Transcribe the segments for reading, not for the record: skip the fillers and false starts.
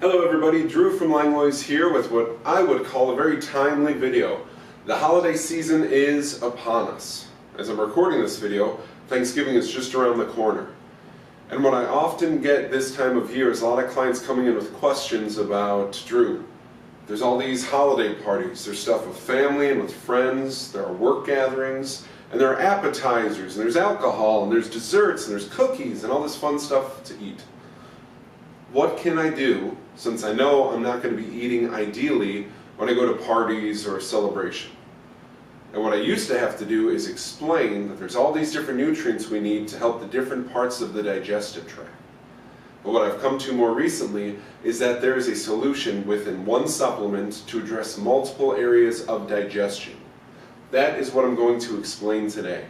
Hello everybody, Drew from Langlois here with what I would call a very timely video. The holiday season is upon us. As I'm recording this video, Thanksgiving is just around the corner. And what I often get this time of year is a lot of clients coming in with questions about, Drew, there's all these holiday parties, there's stuff with family and with friends, there are work gatherings, and there are appetizers, and there's alcohol, and there's desserts, and there's cookies, and all this fun stuff to eat. What can I do, since I know I'm not going to be eating ideally when I go to parties or a celebration? And what I used to have to do is explain that there's all these different nutrients we need to help the different parts of the digestive tract. But what I've come to more recently is that there is a solution within one supplement to address multiple areas of digestion. That is what I'm going to explain today.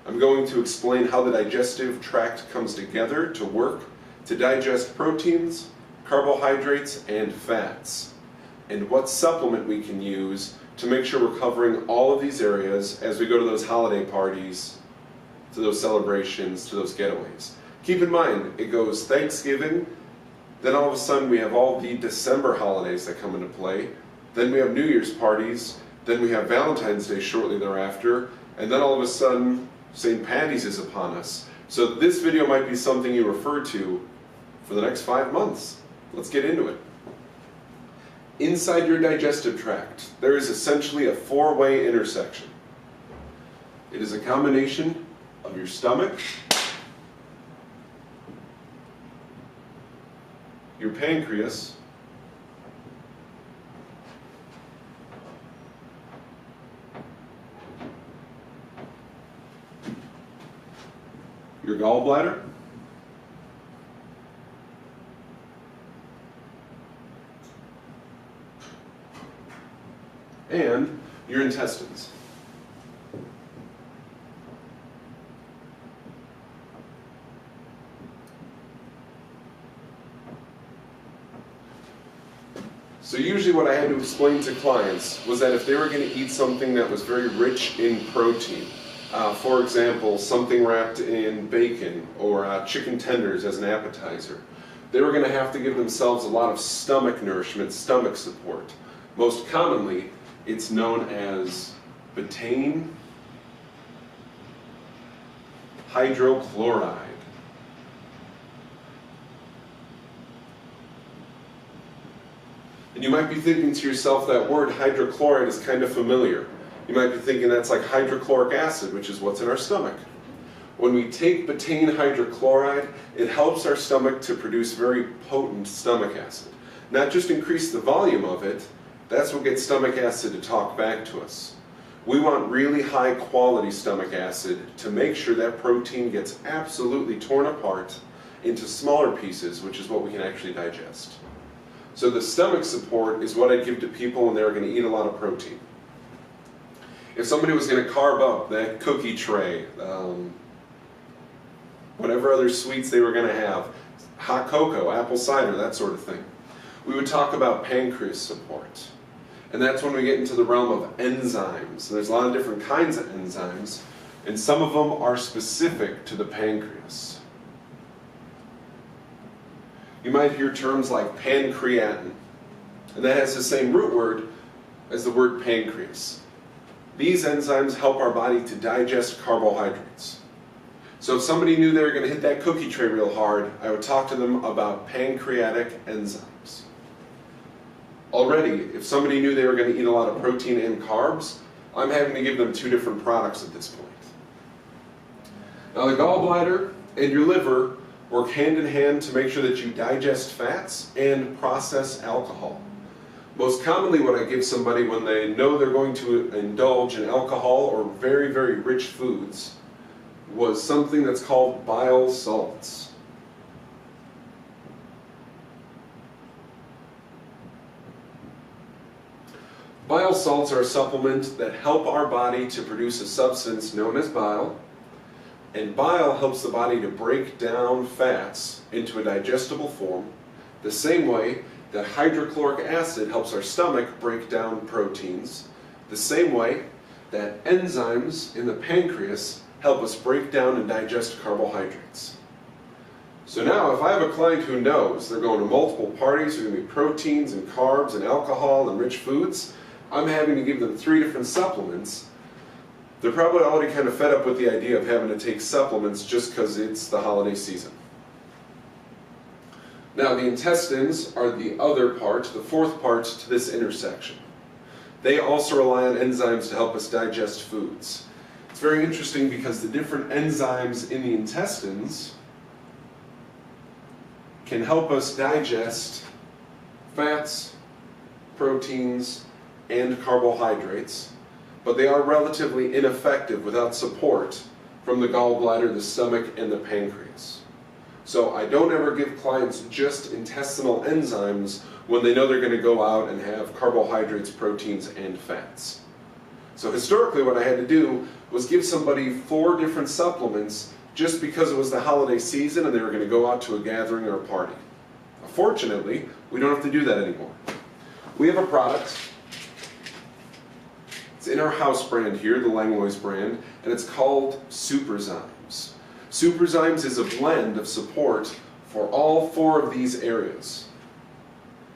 I'm going to explain how the digestive tract comes together to work to digest proteins, carbohydrates, and fats, and what supplement we can use to make sure we're covering all of these areas as we go to those holiday parties, to those celebrations, to those getaways. Keep in mind, it goes Thanksgiving, then all of a sudden we have all the December holidays that come into play, then we have New Year's parties, then we have Valentine's Day shortly thereafter, and then all of a sudden St. Patty's is upon us. So this video might be something you refer to for the next 5 months. Let's get into it. Inside your digestive tract, there is essentially a four-way intersection. It is a combination of your stomach, your pancreas, your gallbladder, and your intestines. So usually what I had to explain to clients was that if they were going to eat something that was very rich in protein, for example, something wrapped in bacon or chicken tenders as an appetizer, they were going to have to give themselves a lot of stomach nourishment, stomach support. Most commonly, it's known as betaine hydrochloride. And you might be thinking to yourself, that word hydrochloride is kind of familiar. You might be thinking that's like hydrochloric acid, which is what's in our stomach. When we take betaine hydrochloride, it helps our stomach to produce very potent stomach acid. Not just increase the volume of it, that's what gets stomach acid to talk back to us. We want really high quality stomach acid to make sure that protein gets absolutely torn apart into smaller pieces, which is what we can actually digest. So the stomach support is what I'd give to people when they were going to eat a lot of protein. If somebody was going to carb up that cookie tray, whatever other sweets they were going to have, hot cocoa, apple cider, that sort of thing, we would talk about pancreas support. And that's when we get into the realm of enzymes. There's a lot of different kinds of enzymes, and some of them are specific to the pancreas. You might hear terms like pancreatin, and that has the same root word as the word pancreas. These enzymes help our body to digest carbohydrates. So if somebody knew they were going to hit that cookie tray real hard, I would talk to them about pancreatic enzymes. Already, if somebody knew they were going to eat a lot of protein and carbs, I'm having to give them two different products at this point. Now the gallbladder and your liver work hand in hand to make sure that you digest fats and process alcohol. Most commonly what I give somebody when they know they're going to indulge in alcohol or very, very rich foods was something that's called bile salts. Bile salts are a supplement that help our body to produce a substance known as bile, and bile helps the body to break down fats into a digestible form, the same way that hydrochloric acid helps our stomach break down proteins, the same way that enzymes in the pancreas help us break down and digest carbohydrates. So now if I have a client who knows they're going to multiple parties, there's going to be proteins and carbs and alcohol and rich foods, I'm having to give them 3 different supplements, they're probably already kind of fed up with the idea of having to take supplements just because it's the holiday season. Now the intestines are the other part, the 4th part to this intersection. They also rely on enzymes to help us digest foods. It's very interesting because the different enzymes in the intestines can help us digest fats, proteins, and carbohydrates, but they are relatively ineffective without support from the gallbladder, the stomach, and the pancreas. So I don't ever give clients just intestinal enzymes when they know they're going to go out and have carbohydrates, proteins, and fats. So historically what I had to do was give somebody 4 different supplements just because it was the holiday season and they were going to go out to a gathering or a party. Fortunately, we don't have to do that anymore. We have a product. It's in our house brand here, the Langlois brand, and it's called Superzymes. Superzymes is a blend of support for all 4 of these areas.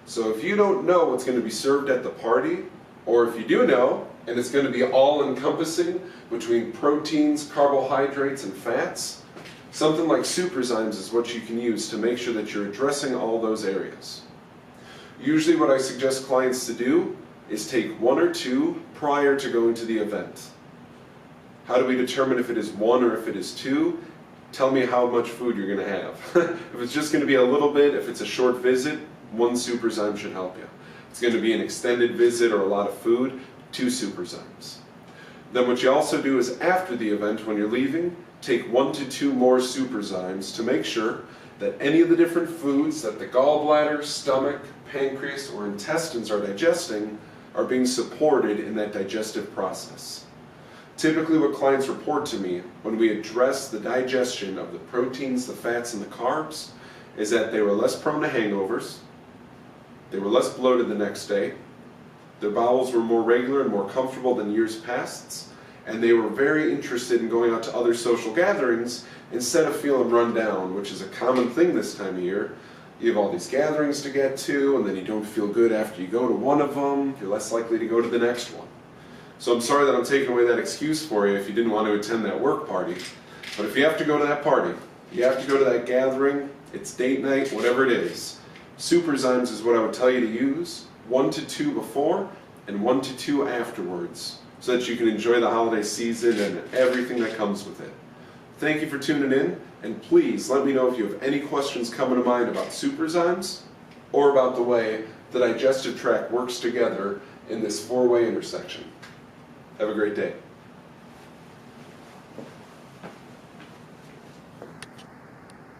So if you don't know what's going to be served at the party, or if you do know, and it's going to be all-encompassing between proteins, carbohydrates, and fats, something like Superzymes is what you can use to make sure that you're addressing all those areas. Usually what I suggest clients to do is take 1 or 2 prior to going to the event. How do we determine if it is 1 or if it is 2? Tell me how much food you're going to have. If it's just going to be a little bit, if it's a short visit, 1 Superzyme should help you. If it's going to be an extended visit or a lot of food, 2 Superzymes. Then what you also do is after the event, when you're leaving, take 1 to 2 more Superzymes to make sure that any of the different foods that the gallbladder, stomach, pancreas, or intestines are digesting are being supported in that digestive process. Typically what clients report to me when we address the digestion of the proteins, the fats, and the carbs is that they were less prone to hangovers, they were less bloated the next day, their bowels were more regular and more comfortable than years past, and they were very interested in going out to other social gatherings instead of feeling run down, which is a common thing this time of year. You have all these gatherings to get to, and then you don't feel good after you go to one of them, you're less likely to go to the next one. So I'm sorry that I'm taking away that excuse for you if you didn't want to attend that work party. But if you have to go to that party, you have to go to that gathering, it's date night, whatever it is, Superzymes is what I would tell you to use, 1 to 2 before and 1 to 2 afterwards, so that you can enjoy the holiday season and everything that comes with it. Thank you for tuning in, and please let me know if you have any questions coming to mind about Superzymes or about the way the digestive tract works together in this 4-way intersection. Have a great day.